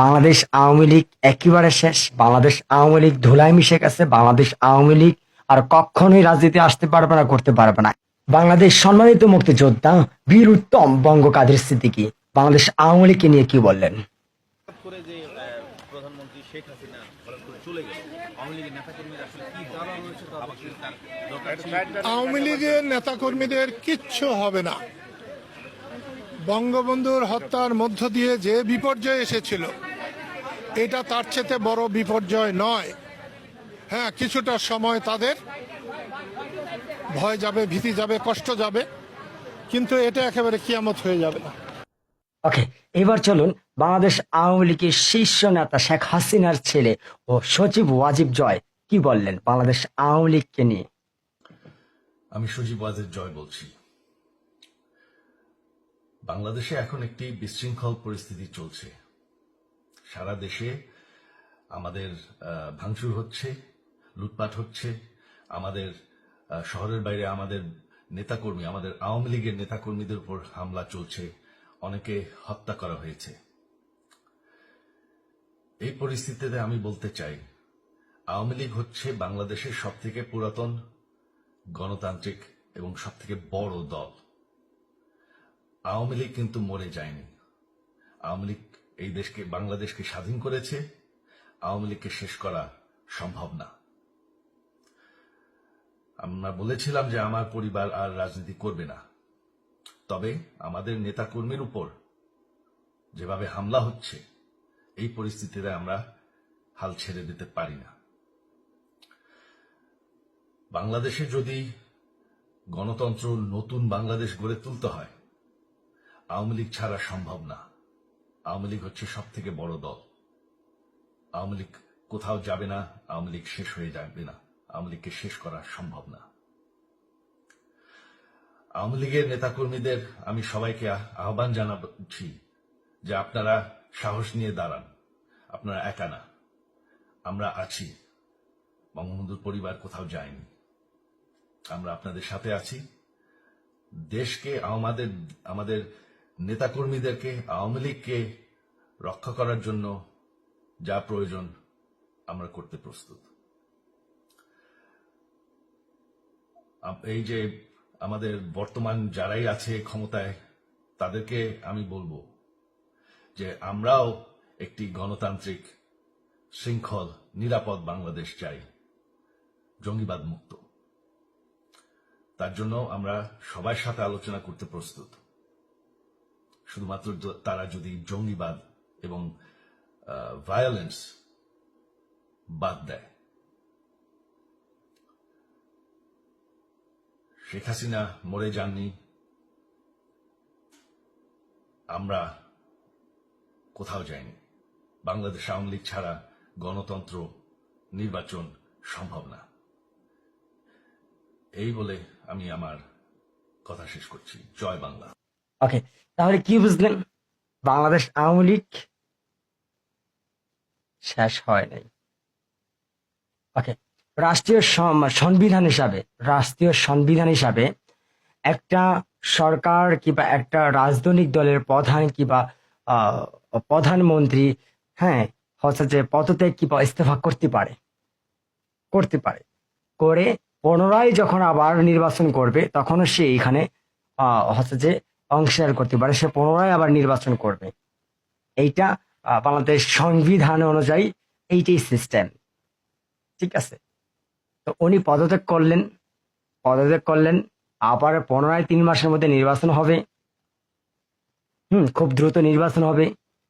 বাংলাদেশ আওয়ামী লীগ একেবারে শেষ। বাংলাদেশ আওয়ামী লীগ ধুলায় মিশে গেছে। বাংলাদেশ আওয়ামী লীগ আর কখনোই রাজনীতি আসতে পারবে না, করতে পারবে না। বাংলাদেশ সম্মানিত মুক্তিযোদ্ধা বীর উত্তম বঙ্গ কাদের সিদ্দিকী বাংলাদেশ আওয়ামী লীগকে নিয়ে কি বললেন? হঠাৎ করে যে প্রধানমন্ত্রী শেখ হাসিনা হঠাৎ করে চলে গেল, আওয়ামী লীগের নেতাকর্মীরা আসলে কি তারা রয়েছে, আবার কি তার দরকার ছিল? আওয়ামী লীগের নেতাকর্মীদের কিচ্ছু হবে না। বঙ্গবন্ধুর হত্যার মধ্য দিয়ে যে বিপর্যয় এসেছিল, এটা তার চেয়ে বড় বিপর্যয় নয়। হ্যাঁ, কিছুটা সময় তাদের ভয় যাবে, ভীতি যাবে, কষ্ট যাবে, কিন্তু এটা একেবারে কিয়ামত হয়ে যাবে না। ওকে, এবার চলুন বাংলাদেশ আওয়ামী লীগের শীর্ষ নেতা শেখ হাসিনার ছেলে ও সচিব ওয়াজিব জয় কি বললেন বাংলাদেশ আওয়ামী লীগকে নিয়ে। আমি সজীব ওয়াজেদ জয় বলছি। বাংলাদেশে এখন একটি বিশৃঙ্খল পরিস্থিতি চলছে। সারা দেশে আমাদের ভাঙচুর হচ্ছে, লুটপাট হচ্ছে, আমাদের শহরের বাইরে আমাদের নেতাকর্মী, আমাদের আওয়ামী লীগের নেতাকর্মীদের উপর হামলা চলছে, অনেকে হত্যা করা হয়েছে। এই পরিস্থিতিতে আমি বলতে চাই, আওয়ামী লীগ হচ্ছে বাংলাদেশের সবথেকে পুরাতন গণতান্ত্রিক এবং সবথেকে বড় দল। আওয়ামী লীগ কিন্তু মরে যায়নি। আওয়ামী লীগ এই দেশকে, বাংলাদেশকে স্বাধীন করেছে। আওয়ামী লীগকে শেষ করা সম্ভব না। আমরা বলেছিলাম যে আমার পরিবার আর রাজনীতি করবে না, তবে আমাদের নেতাকর্মীর উপর যেভাবে হামলা হচ্ছে, এই পরিস্থিতিতে আমরা হাল ছেড়ে দিতে পারি না। বাংলাদেশে যদি গণতন্ত্র, নতুন বাংলাদেশ গড়ে তুলতে হয়, আওয়ামী লীগ ছাড়া সম্ভব না। আওয়ামী লীগ হচ্ছে সব থেকে বড় দল। আওয়ামী লীগ কোথাও যাবে না, আওয়ামী লীগ শেষ হয়ে যাবে না। আওয়ামী লীগকে শেষ করা সম্ভব না। আওয়ামী লীগের নেতাকর্মীদের আমি সবাইকে আহ্বান জানাচ্ছি যে আপনারা সাহস নিয়ে দাঁড়ান। আপনারা একা না, আমরা আছি। বঙ্গবন্ধুর পরিবার কোথাও যায়নি, আমরা আপনাদের সাথে আছি। দেশকে, আমাদের নেতাকর্মীদেরকে, আওয়ামী লীগকে রক্ষা করার জন্য যা প্রয়োজন আমরা করতে প্রস্তুত। এই যে আমাদের বর্তমান যারাই আছে ক্ষমতায়, তাদেরকে আমি বলবো যে আমরাও একটি গণতান্ত্রিক, শৃঙ্খল, নিরাপদ বাংলাদেশ চাই, জঙ্গিবাদ মুক্ত। তার জন্য আমরা সবার সাথে আলোচনা করতে প্রস্তুত। শুধুমাত্র তারা যদি জঙ্গিবাদ এবং ভায়োলেন্স বাদ দেয়। শেখ হাসিনা মরে যাননি, আমরা কোথাও যাইনি। বাংলাদেশ আওয়ামী লীগ ছাড়া গণতন্ত্র, নির্বাচন সম্ভব না। এই বলে আমি আমার কথা শেষ করছি। জয় বাংলা। ওকে, তাহলে কি বুঝলেন? বাংলাদেশ আওয়ামী লীগ শেষ হয় নাই। ওকে, রাষ্ট্রীয় সংবিধান হিসাবে একটা সরকার কিংবা একটা রাজনৈতিক দলের প্রধান কিংবা প্রধানমন্ত্রী, হ্যাঁ, হচ্ছে যে পদত্যাগ কিংবা ইস্তফা করতে পারে করে পুনরায় যখন আবার নির্বাচন করবে, তখনও সে এখানে হচ্ছে যে অংশীদার করতে পারে, সে পুনরায় আবার নির্বাচন করবে। এইটা বাংলাদেশ সংবিধান অনুযায়ী এইটাই সিস্টেম। ঠিক আছে, তো উনি পদত্যাগ করলেন, আবার পুনরায় 3 মাসের মধ্যে নির্বাচন হবে। খুব দ্রুত নির্বাচন হবে।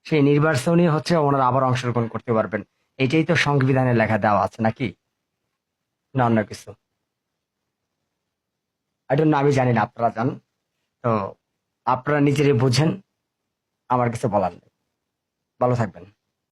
সেই নির্বাচনে হচ্ছে ওনারা আবার অংশগ্রহণ করতে পারবেন। এটাই তো সংবিধানে লেখা দেওয়া আছে, নাকি না অন্য কিছু? আমি জানি না, আপনারা জান। তো আপনারা নিজেরাই বুঝেন, আমার কিছু বলার নেই। ভালো থাকবেন।